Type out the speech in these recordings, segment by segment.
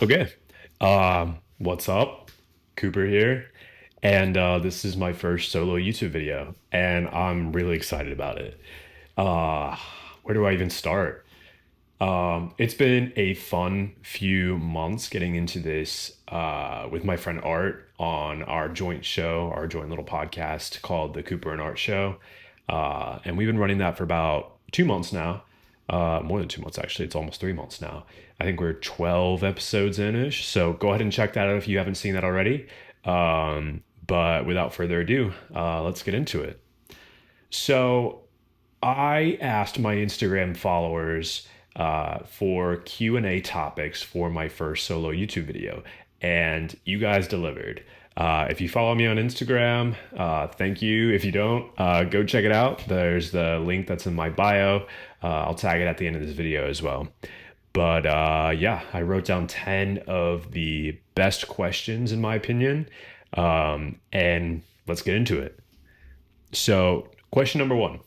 Okay. What's up? Cooper here. And this is my first solo YouTube video, and I'm really excited about it. Uh, where do I even start? It's been a fun few months getting into this with my friend Art on our joint show, our joint little podcast called The Cooper and Art Show. And we've been running that for about 2 months now. More than 2 months, actually. It's almost 3 months now. I think we're 12 episodes in ish. So go ahead and check that out if you haven't seen that already. But without further ado, let's get into it. So I asked my Instagram followers for Q&A topics for my first solo YouTube video, and you guys delivered. If you follow me on Instagram, thank you. If you don't, go check it out. There's the link that's in my bio. I'll tag it at the end of this video as well. But yeah, I wrote down 10 of the best questions in my opinion, and let's get into it. So, question number one: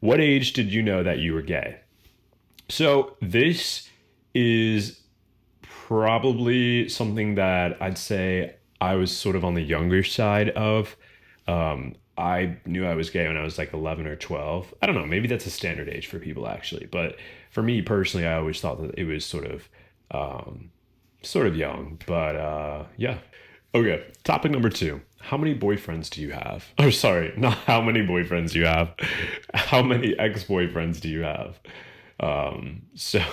what age did you know that you were gay? So, this is probably something that I'd say I was sort of on the younger side of. I knew I was gay when I was like 11 or 12. I don't know, maybe that's a standard age for people actually, but for me personally, I always thought that it was sort of young, but yeah. Okay, topic number two. How many boyfriends do you have? Oh, sorry, not how many boyfriends you have. How many ex-boyfriends do you have? So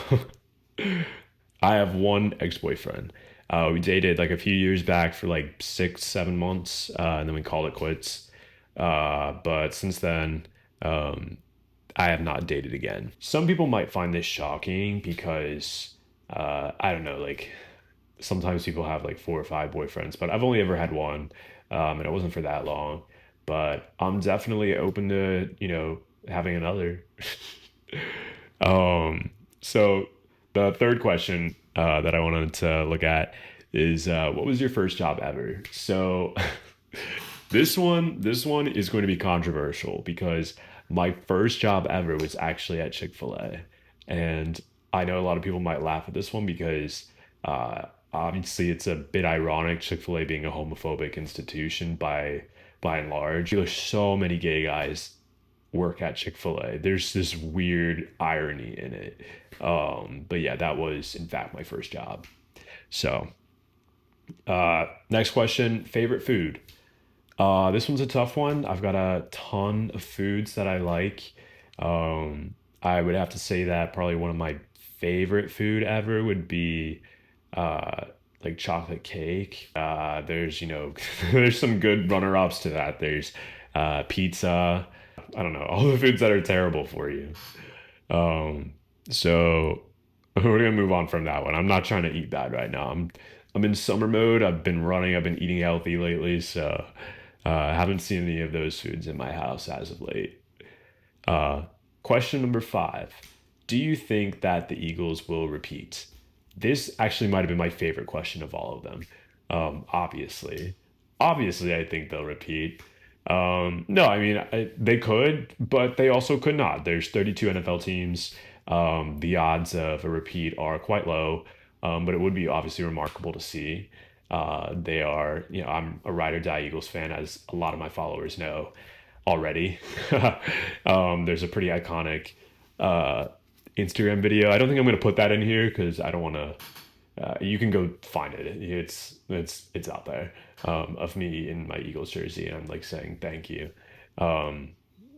I have one ex-boyfriend. We dated like a few years back for like 6, 7 months, and then we called it quits. But since then, um, I have not dated again. Some people might find this shocking because I don't know, like sometimes people have like 4 or 5 boyfriends, but I've only ever had one, and it wasn't for that long. But I'm definitely open to, having another. So the third question that I wanted to look at is what was your first job ever? So this one is going to be controversial because my first job ever was actually at Chick-fil-A. And I know a lot of people might laugh at this one because obviously it's a bit ironic, Chick-fil-A being a homophobic institution by and large. There's so many gay guys work at Chick-fil-A. There's this weird irony in it. But yeah, that was in fact my first job. So, next question, favorite food. This one's a tough one. I've got a ton of foods that I like. I would have to say that probably one of my favorite food ever would be uh, like chocolate cake. There's, there's some good runner-ups to that. There's pizza. I don't know, all the foods that are terrible for you. Um, so we're gonna move on from that one. I'm not trying to eat bad right now. I'm in summer mode. I've been running. I've been eating healthy lately, so I haven't seen any of those foods in my house as of late. Uh, question number five: do you think that the Eagles will repeat? This actually might have been my favorite question of all of them. Obviously, obviously, I think they'll repeat. No, I mean they could, but they also could not. There's 32 NFL teams. The odds of a repeat are quite low, but it would be obviously remarkable to see. They are, I'm a ride or die Eagles fan, as a lot of my followers know already. There's a pretty iconic uh, Instagram video. I don't think I'm going to put that in here because I don't want to. You can go find it. It's out there, of me in my Eagles jersey, and I'm like saying thank you. Um,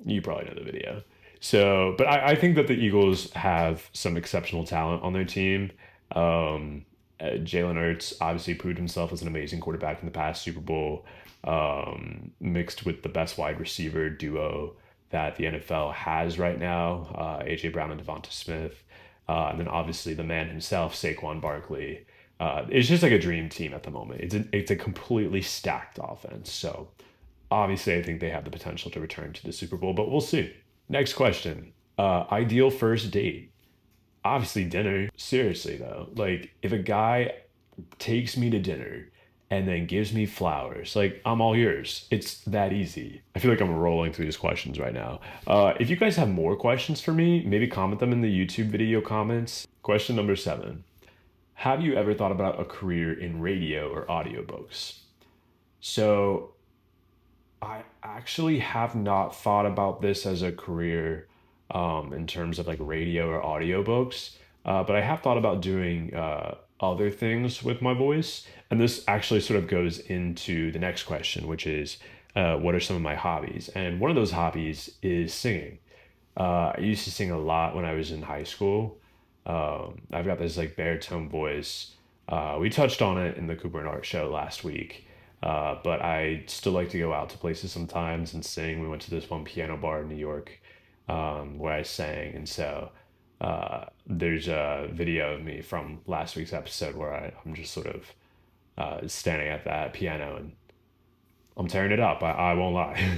you probably know the video. So, but I think that the Eagles have some exceptional talent on their team. Jalen Hurts obviously proved himself as an amazing quarterback in the past Super Bowl, mixed with the best wide receiver duo that the NFL has right now, AJ Brown and Devonta Smith. And then obviously the man himself, Saquon Barkley. It's just like a dream team at the moment. It's a completely stacked offense. So obviously, I think they have the potential to return to the Super Bowl, but we'll see. Next question. Ideal first date. Obviously, dinner. Seriously, though. Like, if a guy takes me to dinner and then gives me flowers, like, I'm all yours. It's that easy. I feel like I'm rolling through these questions right now. If you guys have more questions for me, maybe comment them in the YouTube video comments. Question number seven. Have you ever thought about a career in radio or audiobooks? So I actually have not thought about this as a career in terms of like radio or audiobooks, but I have thought about doing other things with my voice. And this actually sort of goes into the next question, which is what are some of my hobbies? And one of those hobbies is singing. I used to sing a lot when I was in high school. I've got this like baritone voice. We touched on it in the Cooper and Art show last week, but I still like to go out to places sometimes and sing. We went to this one piano bar in New York where I sang, and so there's a video of me from last week's episode where I'm just sort of standing at that piano and I'm tearing it up. I won't lie.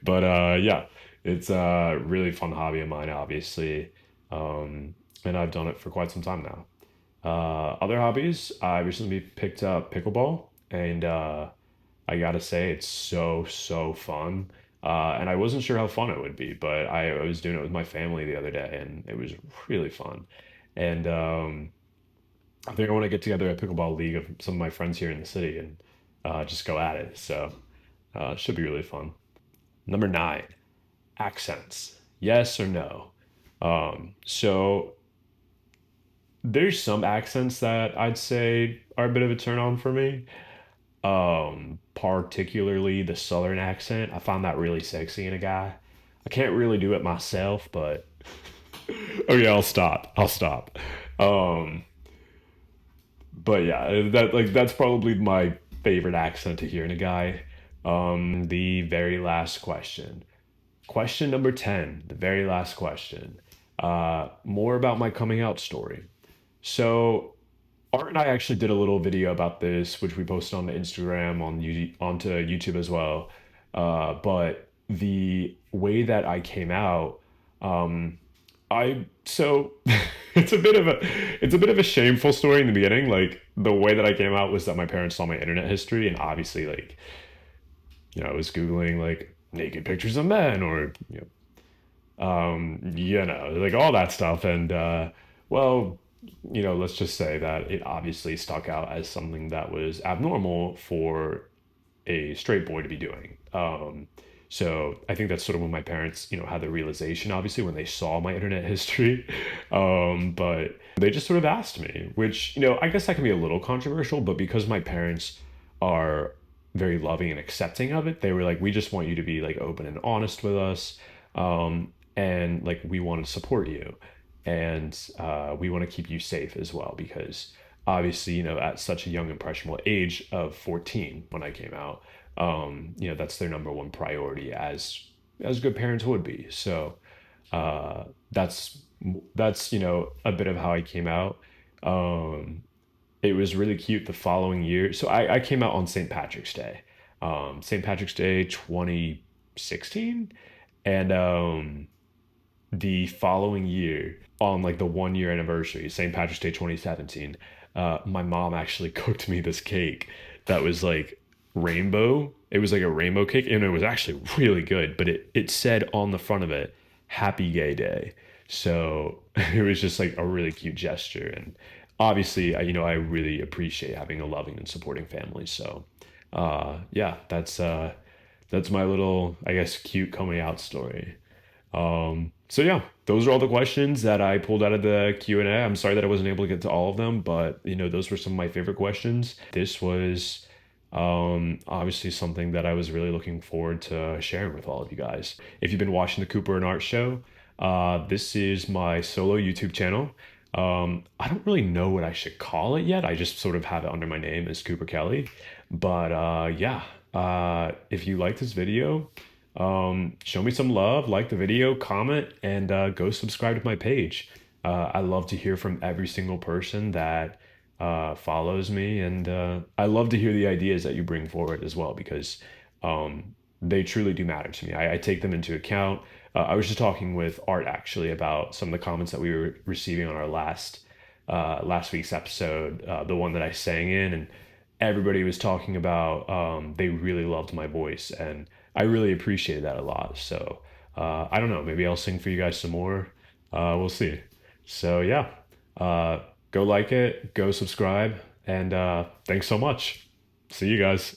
But yeah, it's a really fun hobby of mine, obviously. And I've done it for quite some time now. Other hobbies, I recently picked up pickleball, and I gotta say, it's so fun. And I wasn't sure how fun it would be, but I was doing it with my family the other day, and it was really fun. And I think I want to get together a pickleball league of some of my friends here in the city and just go at it. So it should be really fun. Number nine, accents. Yes or no? So there's some accents that I'd say are a bit of a turn on for me. Particularly the southern accent. I find that really sexy in a guy. I can't really do it myself, but okay, I'll stop. I'll stop. Um, but yeah, that's probably my favorite accent to hear in a guy. The very last question. Question number 10, the very last question. More about my coming out story. So, Art and I actually did a little video about this, which we posted on the Instagram, onto YouTube as well. But the way that I came out, um, I so it's a bit of a shameful story in the beginning. Like the way that I came out was that my parents saw my internet history, and obviously, like I was googling like naked pictures of men or like all that stuff. And well, let's just say that it obviously stuck out as something that was abnormal for a straight boy to be doing. So I think that's sort of when my parents, had the realization, obviously, when they saw my internet history. But they just sort of asked me, which, I guess that can be a little controversial, but because my parents are very loving and accepting of it, they were like, we just want you to be like open and honest with us. And like, we want to support you. And we want to keep you safe as well, because obviously, at such a young, impressionable age of 14 when I came out, that's their number one priority as good parents would be. So uh, that's a bit of how I came out. Um, it was really cute the following year. So I came out on St. Patrick's Day, St. Patrick's Day 2016, and the following year on like the 1 year anniversary, St. Patrick's Day 2017, my mom actually cooked me this cake that was like rainbow. It was like a rainbow cake, and it was actually really good. But it said on the front of it, "Happy Gay Day." So it was just like a really cute gesture, and obviously, I really appreciate having a loving and supporting family. So, yeah, that's my little, I guess, cute coming out story. So yeah, those are all the questions that I pulled out of the Q&A. I'm sorry that I wasn't able to get to all of them, but those were some of my favorite questions. This was obviously something that I was really looking forward to sharing with all of you guys. If you've been watching the Cooper and Art show, this is my solo YouTube channel. I don't really know what I should call it yet. I just sort of have it under my name as Cooper Kelly. But yeah, if you like this video, show me some love, like the video, comment, and go subscribe to my page. I love to hear from every single person that follows me, and I love to hear the ideas that you bring forward as well, because they truly do matter to me. I take them into account. I was just talking with Art actually about some of the comments that we were receiving on our last week's episode, the one that I sang in, and everybody was talking about they really loved my voice, and I really appreciated that a lot. So I don't know, maybe I'll sing for you guys some more. We'll see. So yeah, uh, Go like it, go subscribe, and thanks so much. See you guys.